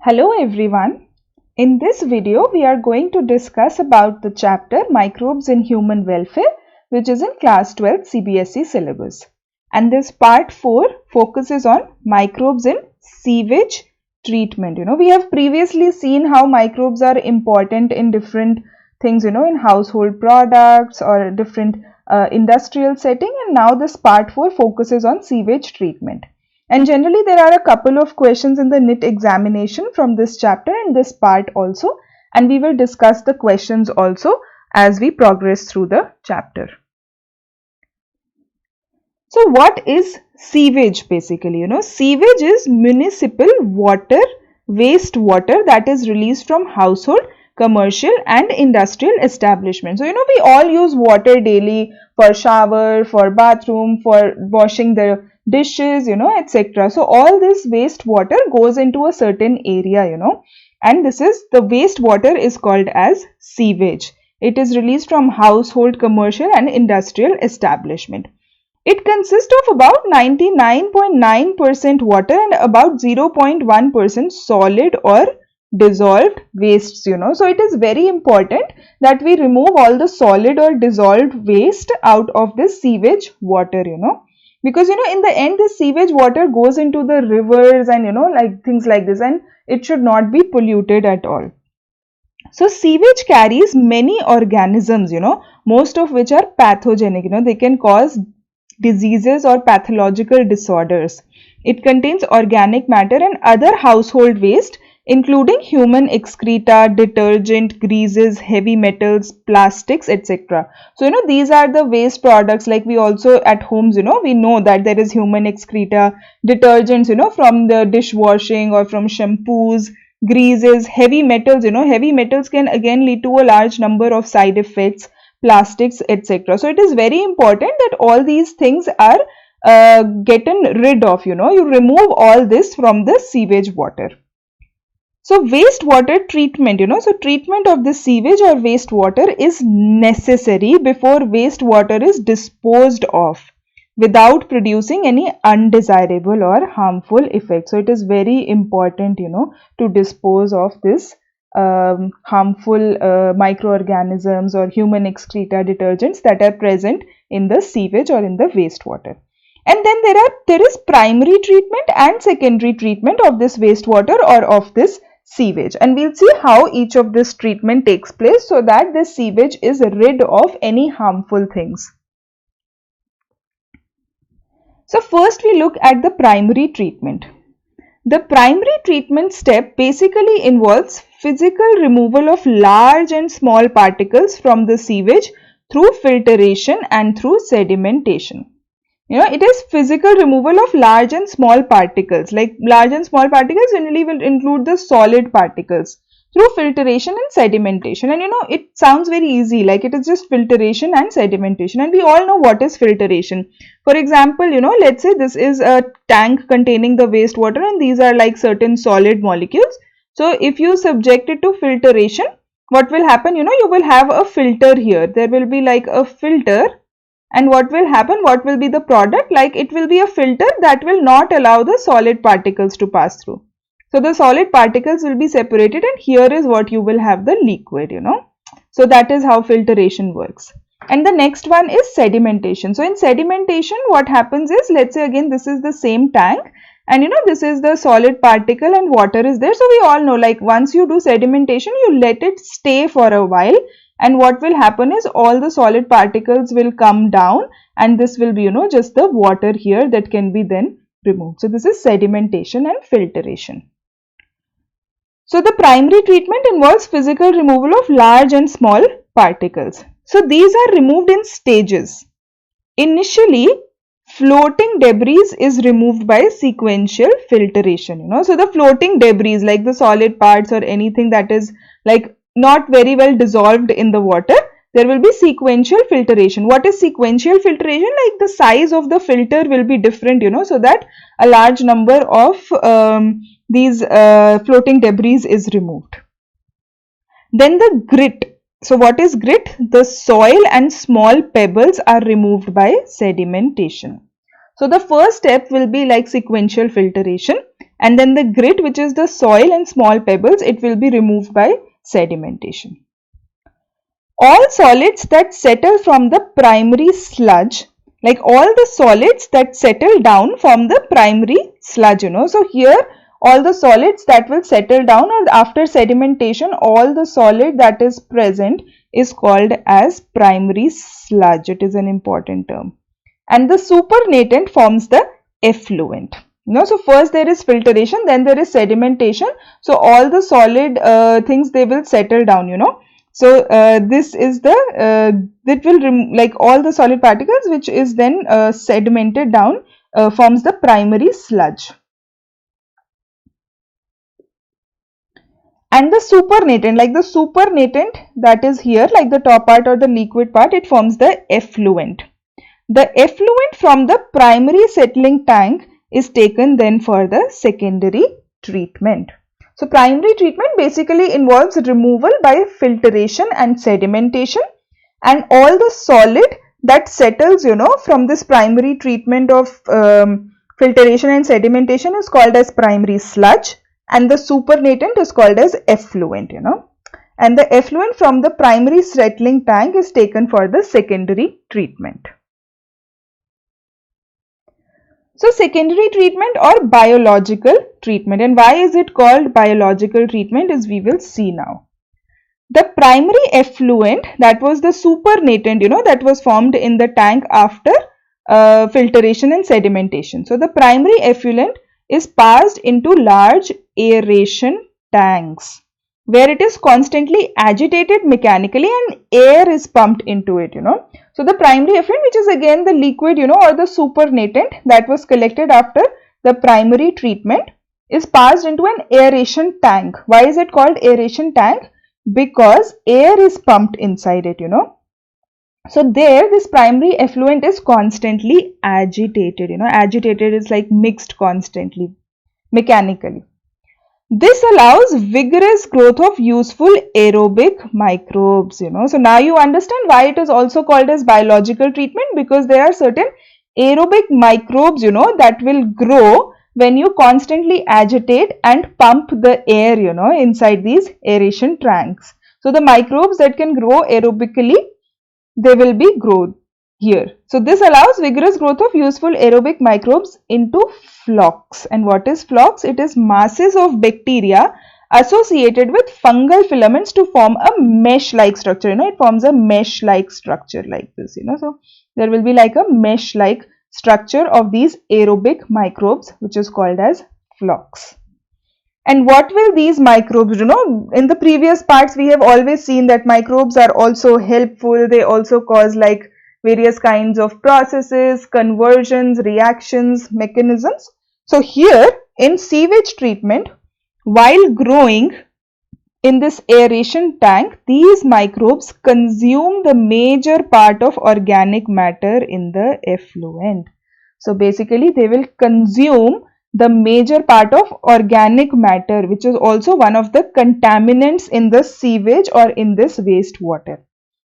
Hello everyone. In this video we are going to discuss about the chapter Microbes in Human Welfare, which is in class 12 CBSE syllabus. And this part 4 focuses on microbes in sewage treatment. We have previously seen how microbes are important in different things, in household products or different industrial setting, and now this part 4 focuses on sewage treatment. And generally there are a couple of questions in the NIT examination from this chapter and this part also, and we will discuss the questions also as we progress through the chapter. So what is sewage basically? Sewage is municipal water, wastewater that is released from household, commercial and industrial establishments. So we all use water daily for shower, for bathroom, for washing the dishes, etc. So all this wastewater goes into a certain area, and this is the wastewater is called as sewage. It is released from household, commercial and industrial establishment. It consists of about 99.9% water and about 0.1% solid or dissolved wastes, So it is very important that we remove all the solid or dissolved waste out of this sewage water, because in the end this sewage water goes into the rivers and like things like this, and it should not be polluted at all. So sewage carries many organisms, most of which are pathogenic, they can cause diseases or pathological disorders. It contains organic matter and other household waste, including human excreta, detergent, greases, heavy metals, plastics, etc. So these are the waste products. Like we also at homes, we know that there is human excreta, detergents, from the dishwashing or from shampoos, greases, heavy metals. Heavy metals can again lead to a large number of side effects, plastics, etc. So it is very important that all these things are gotten rid of, you remove all this from the sewage water. So wastewater treatment, so treatment of the sewage or wastewater is necessary before wastewater is disposed of without producing any undesirable or harmful effects. So it is very important, to dispose of this harmful microorganisms or human excreta, detergents that are present in the sewage or in the wastewater. And then there is primary treatment and secondary treatment of this wastewater or of this sewage, and we'll see how each of this treatment takes place so that the sewage is rid of any harmful things. So first we look at the primary treatment. The primary treatment step basically involves physical removal of large and small particles from the sewage through filtration and through sedimentation. It is physical removal of large and small particles. Like large and small particles generally will include the solid particles through filtration and sedimentation. And it sounds very easy, like it is just filtration and sedimentation, and we all know what is filtration. For example, let's say this is a tank containing the wastewater and these are like certain solid molecules. So if you subject it to filtration, what will happen? You will have a filter here. There will be like a filter, and what will happen? What will be the product? Like it will be a filter that will not allow the solid particles to pass through. So the solid particles will be separated, and here is what you will have the liquid, So that is how filtration works. And the next one is sedimentation. So in sedimentation, what happens is, let's say again this is the same tank, and this is the solid particle and water is there. So we all know, like once you do sedimentation, you let it stay for a while, and what will happen is all the solid particles will come down, and this will be just the water here that can be then removed. So this is sedimentation and filtration. So the primary treatment involves physical removal of large and small particles. So these are removed in stages. Initially, floating debris is removed by sequential filtration. So the floating debris, like the solid parts or anything that is like not very well dissolved in the water, there will be sequential filtration. What is sequential filtration? Like the size of the filter will be different, so that a large number of these floating debris is removed. Then the grit. So what is grit? The soil and small pebbles are removed by sedimentation. So the first step will be like sequential filtration, and then the grit, which is the soil and small pebbles, it will be removed by sedimentation. All solids that settle from the primary sludge, like all the solids that settle down from the primary sludge, so here all the solids that will settle down, or after sedimentation all the solid that is present is called as primary sludge. It is an important term. And the supernatant forms the effluent. So first there is filtration, then there is sedimentation. So all the solid things, they will settle down, So this is the that will like all the solid particles which is then sedimented down forms the primary sludge. And the supernatant, like the supernatant that is here, like the top part or the liquid part, it forms the effluent. The effluent from the primary settling tank is taken then for the secondary treatment. So primary treatment basically involves removal by filtration and sedimentation, and all the solid that settles from this primary treatment of filtration and sedimentation is called as primary sludge, and the supernatant is called as effluent, and the effluent from the primary settling tank is taken for the secondary treatment. So secondary treatment or biological treatment, and why is it called biological treatment is we will see now. The primary effluent, that was the supernatant, that was formed in the tank after filtration and sedimentation. So the primary effluent is passed into large aeration tanks where it is constantly agitated mechanically and air is pumped into it, So the primary effluent, which is again the liquid, or the supernatant that was collected after the primary treatment, is passed into an aeration tank. Why is it called aeration tank? Because air is pumped inside it, So there this primary effluent is constantly agitated, agitated is like mixed constantly, mechanically. This allows vigorous growth of useful aerobic microbes, So now you understand why it is also called as biological treatment, because there are certain aerobic microbes, that will grow when you constantly agitate and pump the air, inside these aeration tanks. So the microbes that can grow aerobically, they will be grown here. So this allows vigorous growth of useful aerobic microbes into flocs. And what is flocs? It is masses of bacteria associated with fungal filaments to form a mesh-like structure. It forms a mesh-like structure like this. So there will be like a mesh-like structure of these aerobic microbes, which is called as flocs. And what will these microbes do? In the previous parts, we have always seen that microbes are also helpful. They also cause like various kinds of processes, conversions, reactions, mechanisms. So here in sewage treatment, while growing in this aeration tank, these microbes consume the major part of organic matter in the effluent. So basically they will consume the major part of organic matter, which is also one of the contaminants in the sewage or in this wastewater.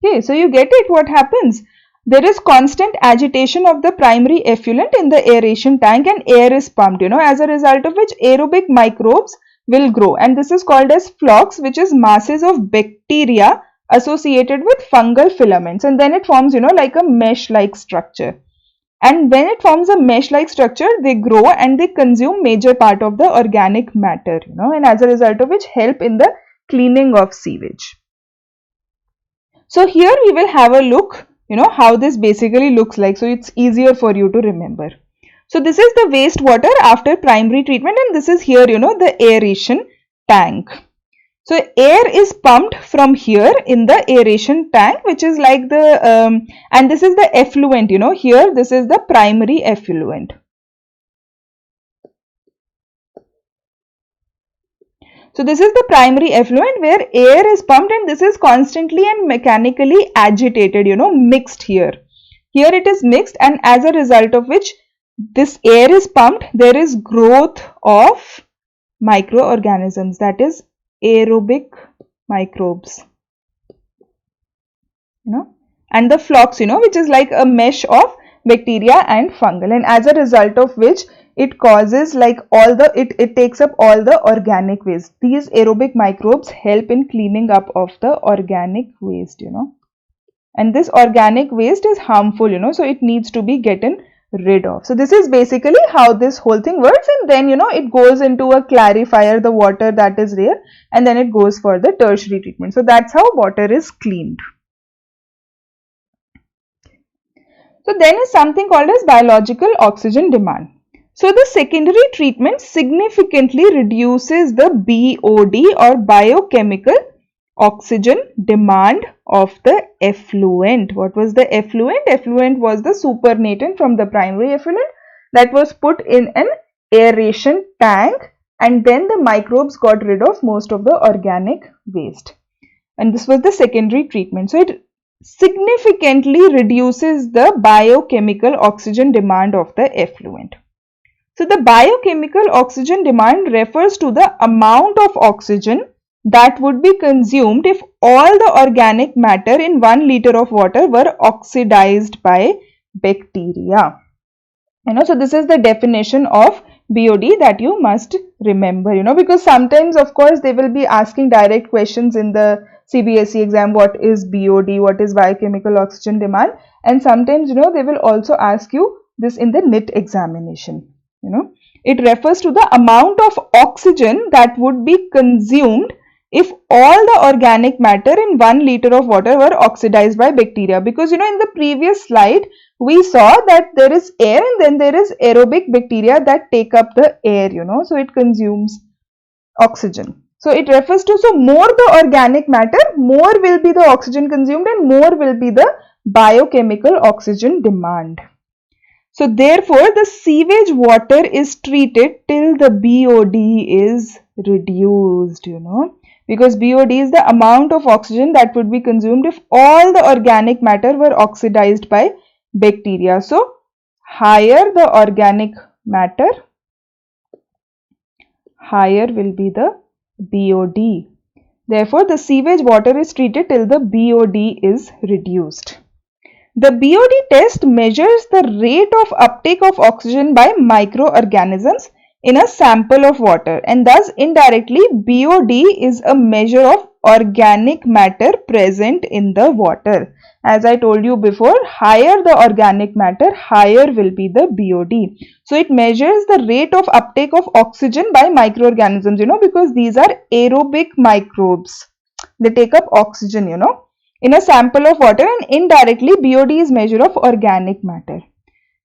Okay, so you get it, what happens? There is constant agitation of the primary effluent in the aeration tank and air is pumped, as a result of which aerobic microbes will grow, and this is called as flocs, which is masses of bacteria associated with fungal filaments, and then it forms, like a mesh-like structure. And when it forms a mesh-like structure, they grow and they consume major part of the organic matter, and as a result of which help in the cleaning of sewage. So here we will have a look, how this basically looks like, so it's easier for you to remember. So this is the wastewater after primary treatment, and this is here, the aeration tank. So air is pumped from here in the aeration tank, which is like the, and this is the effluent, here this is the primary effluent. So this is the primary effluent where air is pumped and this is constantly and mechanically agitated, mixed here. Here it is mixed, and as a result of which this air is pumped, there is growth of microorganisms, that is aerobic microbes, and the flocs, which is like a mesh of bacteria and fungal, and as a result of which it causes like it takes up all the organic waste. These aerobic microbes help in cleaning up of the organic waste, and this organic waste is harmful, so it needs to be gotten rid of. So this is basically how this whole thing works, and then it goes into a clarifier, the water that is there, and then it goes for the tertiary treatment. So that's how water is cleaned. So then is something called as biological oxygen demand. So the secondary treatment significantly reduces the BOD or biochemical oxygen demand of the effluent. What was the effluent? Effluent was the supernatant from the primary effluent that was put in an aeration tank, and then the microbes got rid of most of the organic waste. And this was the secondary treatment. So it significantly reduces the biochemical oxygen demand of the effluent. So the biochemical oxygen demand refers to the amount of oxygen that would be consumed if all the organic matter in 1 liter of water were oxidized by bacteria. So this is the definition of BOD that you must remember, because sometimes of course they will be asking direct questions in the CBSE exam, what is BOD, what is biochemical oxygen demand, and sometimes they will also ask you this in the NIT examination. It refers to the amount of oxygen that would be consumed if all the organic matter in 1 liter of water were oxidized by bacteria, because in the previous slide we saw that there is air and then there is aerobic bacteria that take up the air, so it consumes oxygen. So it refers to, so more the organic matter, more will be the oxygen consumed and more will be the biochemical oxygen demand. So therefore the sewage water is treated till the BOD is reduced, because BOD is the amount of oxygen that would be consumed if all the organic matter were oxidized by bacteria. So higher the organic matter, higher will be the BOD. Therefore, the sewage water is treated till the BOD is reduced. The BOD test measures the rate of uptake of oxygen by microorganisms in a sample of water, and thus indirectly BOD is a measure of organic matter present in the water. As I told you before, higher the organic matter, higher will be the BOD. So it measures the rate of uptake of oxygen by microorganisms, because these are aerobic microbes. They take up oxygen, in a sample of water, and indirectly BOD is measure of organic matter.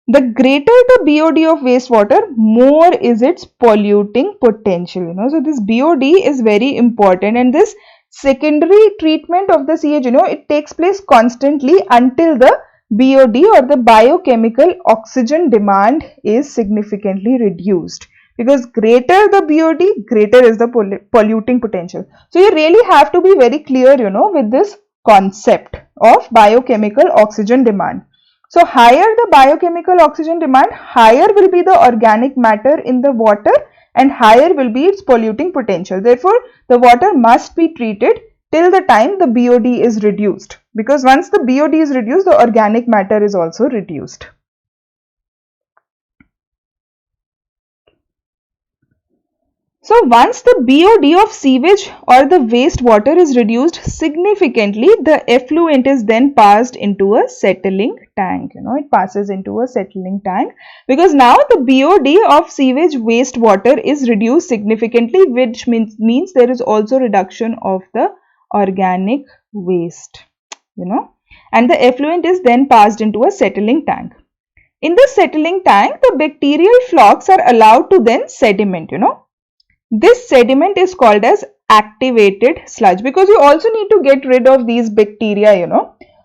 The greater the BOD of wastewater, more is its polluting potential. So this BOD is very important, and this secondary treatment of the CH, it takes place constantly until the BOD or the biochemical oxygen demand is significantly reduced. Because greater the BOD, greater is the polluting potential. So you really have to be very clear, with this concept of biochemical oxygen demand. So higher the biochemical oxygen demand, higher will be the organic matter in the water and higher will be its polluting potential. Therefore, the water must be treated till the time the BOD is reduced, because once the BOD is reduced, the organic matter is also reduced. So once the BOD of sewage or the wastewater is reduced significantly, the effluent is then passed into a settling tank. It passes into a settling tank, because now the BOD of sewage wastewater is reduced significantly, which means there is also reduction of the organic waste, and the effluent is then passed into a settling tank. In the settling tank, the bacterial flocks are allowed to then sediment, This sediment is called as activated sludge, because you also need to get rid of these bacteria,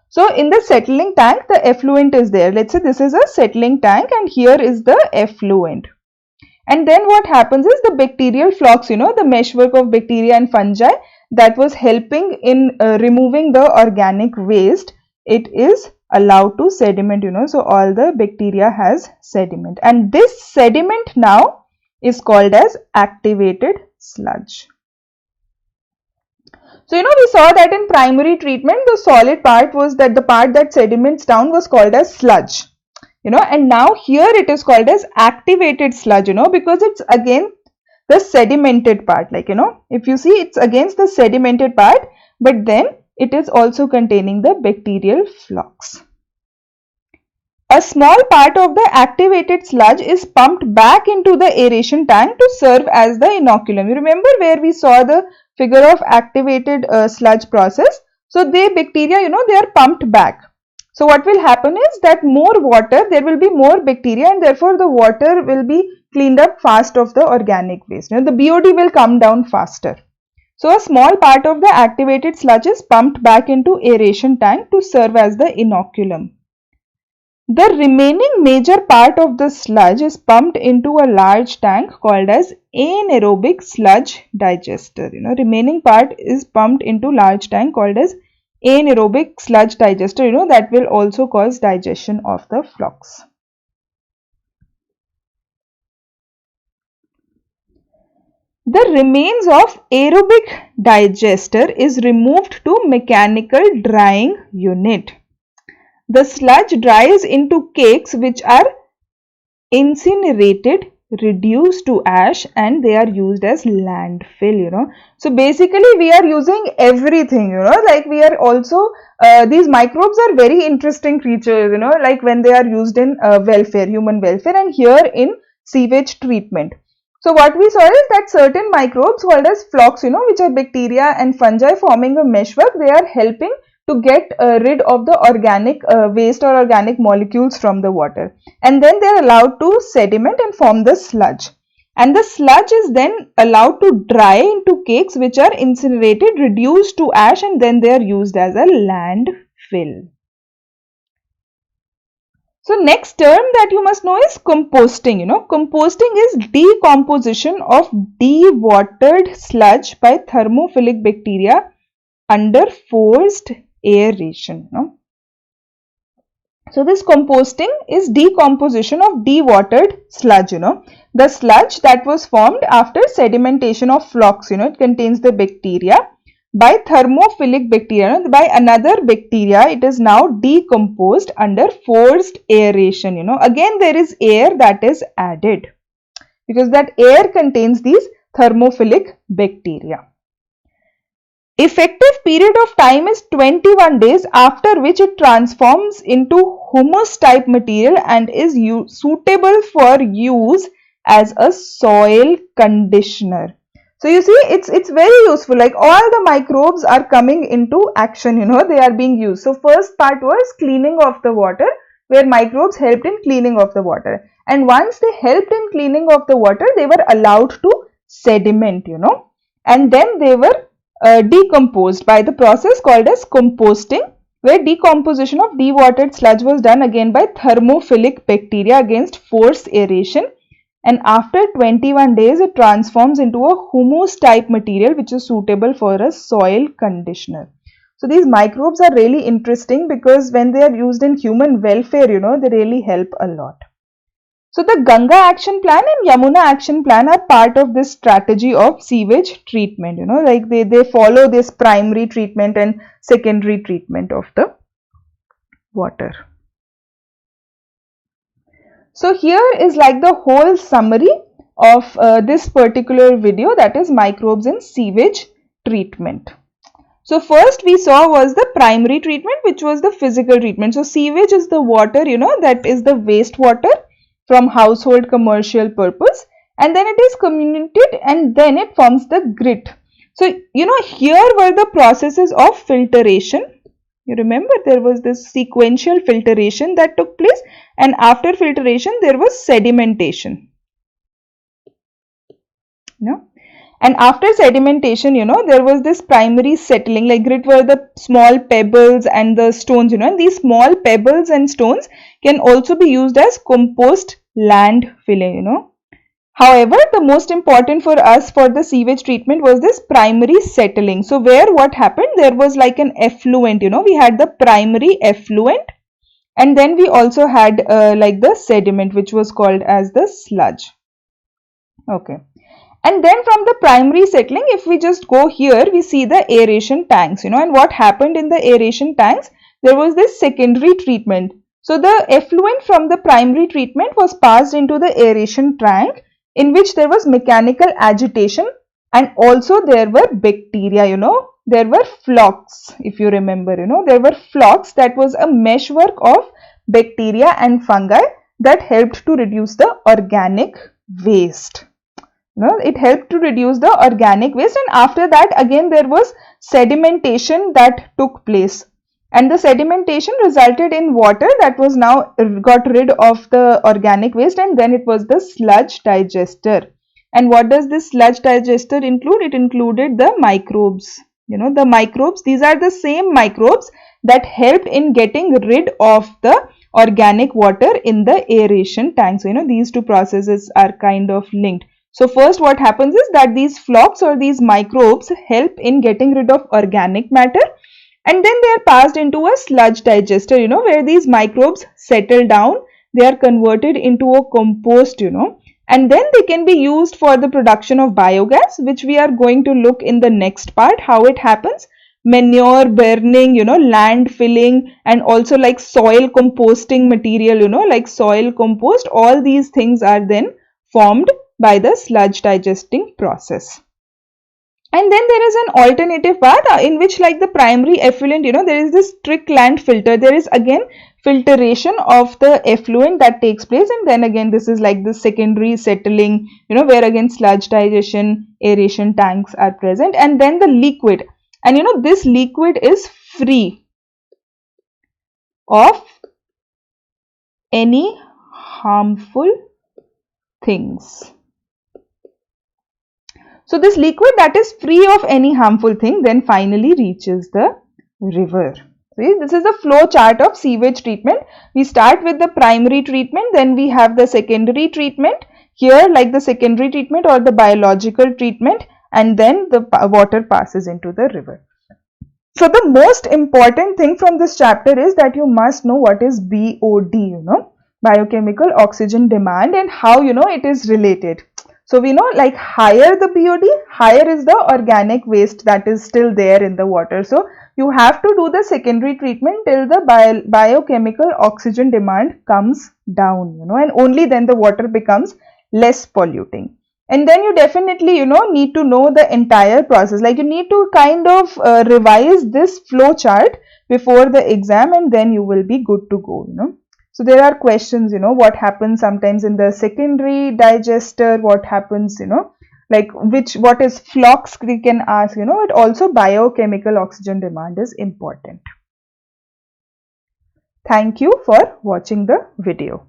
So in the settling tank, the effluent is there. Let's say this is a settling tank and here is the effluent. And then what happens is the bacterial flocks, the meshwork of bacteria and fungi that was helping in removing the organic waste, it is allowed to sediment, So all the bacteria has sediment, and this sediment now is called as activated sludge. So, we saw that in primary treatment, the solid part was that the part that sediments down was called as sludge. you know, and now here it is called as activated sludge, you know, because it's again the sedimented part, like, you know, if you see, it's against the sedimented part, but then it is also containing the bacterial flocks. A small part of the activated sludge is pumped back into the aeration tank to serve as the inoculum. You remember where we saw the figure of activated sludge process? So they bacteria, you know, they are pumped back. So what will happen is that more water, there will be more bacteria, and therefore the water will be cleaned up fast of the organic waste. You know, the BOD will come down faster. So a small part of the activated sludge is pumped back into aeration tank to serve as the inoculum. The remaining major part of the sludge is pumped into a large tank called as anaerobic sludge digester. You know, remaining part is pumped into large tank called as anaerobic sludge digester, you know, that will also cause digestion of the flocks. The remains of aerobic digester is removed to mechanical drying unit. The sludge dries into cakes which are incinerated, reduced to ash, and they are used as landfill, you know. So basically we are using everything, you know, like we are also these microbes are very interesting creatures, you know, like when they are used in welfare, human welfare, and here in sewage treatment. So what we saw is that certain microbes called as flocks, you know, which are bacteria and fungi forming a meshwork, they are helping to get rid of the organic waste or organic molecules from the water, and then they are allowed to sediment and form the sludge, and the sludge is then allowed to dry into cakes which are incinerated, reduced to ash, and then they are used as a landfill. So next term that you must know is composting. You know, composting is decomposition of dewatered sludge by thermophilic bacteria under forced aeration. No? So this composting is decomposition of dewatered sludge, you know. The sludge that was formed after sedimentation of flocks, you know, it contains the bacteria. By thermophilic bacteria, by another bacteria, it is now decomposed under forced aeration, you know. Again there is air that is added because that air contains these thermophilic bacteria. Effective period of time is 21 days, after which it transforms into humus type material and is suitable for use as a soil conditioner. So you see, it's very useful, like all the microbes are coming into action, you know, they are being used. So first part was cleaning of the water, where microbes helped in cleaning of the water, and once they helped in cleaning of the water, they were allowed to sediment, you know, and then they were decomposed by the process called as composting, where decomposition of dewatered sludge was done again by thermophilic bacteria against forced aeration, and after 21 days it transforms into a humus type material which is suitable for a soil conditioner. So these microbes are really interesting because when they are used in human welfare, you know, they really help a lot. So the Ganga action plan and Yamuna action plan are part of this strategy of sewage treatment, you know, like they follow this primary treatment and secondary treatment of the water. So here is like the whole summary of this particular video, that is microbes in sewage treatment. So first we saw was the primary treatment, which was the physical treatment. So sewage is the water, you know, that is the wastewater from household commercial purpose, and then it is comminuted and then it forms the grit. So you know, here were the processes of filtration. You remember there was this sequential filtration that took place, and after filtration there was sedimentation. No? And after sedimentation, you know, there was this primary settling, like grit were the small pebbles and the stones, you know, and these small pebbles and stones can also be used as compost land filling, you know. However, the most important for us for the sewage treatment was this primary settling. So where what happened, there was like an effluent, you know, we had the primary effluent, and then we also had like the sediment, which was called as the sludge. Okay. And then from the primary settling, if we just go here, we see the aeration tanks, you know, and what happened in the aeration tanks, there was this secondary treatment. So the effluent from the primary treatment was passed into the aeration tank, in which there was mechanical agitation, and also there were bacteria, there were flocks, if you remember, there were flocks. That was a meshwork of bacteria and fungi that helped to reduce the organic waste. It helped to reduce the organic waste, and after that again there was sedimentation that took place, and the sedimentation resulted in water that was now got rid of the organic waste, and then it was the sludge digester. And what does this sludge digester include? It included the microbes. The microbes, these are the same microbes that helped in getting rid of the organic water in the aeration tank. So these two processes are kind of linked. So first what happens is that these flocks or these microbes help in getting rid of organic matter, and then they are passed into a sludge digester, where these microbes settle down. They are converted into a compost, and then they can be used for the production of biogas, which we are going to look in the next part how it happens. Manure burning, land filling, and also like soil composting material, like soil compost, all these things are then formed by the sludge digesting process. And then there is an alternative part in which, like the primary effluent, there is this Strickland filter. There is again filtration of the effluent that takes place, and then again this is like the secondary settling, where again sludge digestion, aeration tanks are present, and then the liquid. And this liquid is free of any harmful things. So this liquid that is free of any harmful thing then finally reaches the river. See, this is a flow chart of sewage treatment. We start with the primary treatment, then we have the secondary treatment. Here, like the secondary treatment or the biological treatment, and then the water passes into the river. So the most important thing from this chapter is that you must know what is BOD, biochemical oxygen demand, and how it is related. So we know, like, higher the BOD, higher is the organic waste that is still there in the water. So you have to do the secondary treatment till the biochemical oxygen demand comes down, and only then the water becomes less polluting. And then you definitely, need to know the entire process. Like, you need to kind of revise this flow chart before the exam, and then you will be good to go, So there are questions, what happens sometimes in the secondary digester, what happens, like what is flux we can ask, it also biochemical oxygen demand is important. Thank you for watching the video.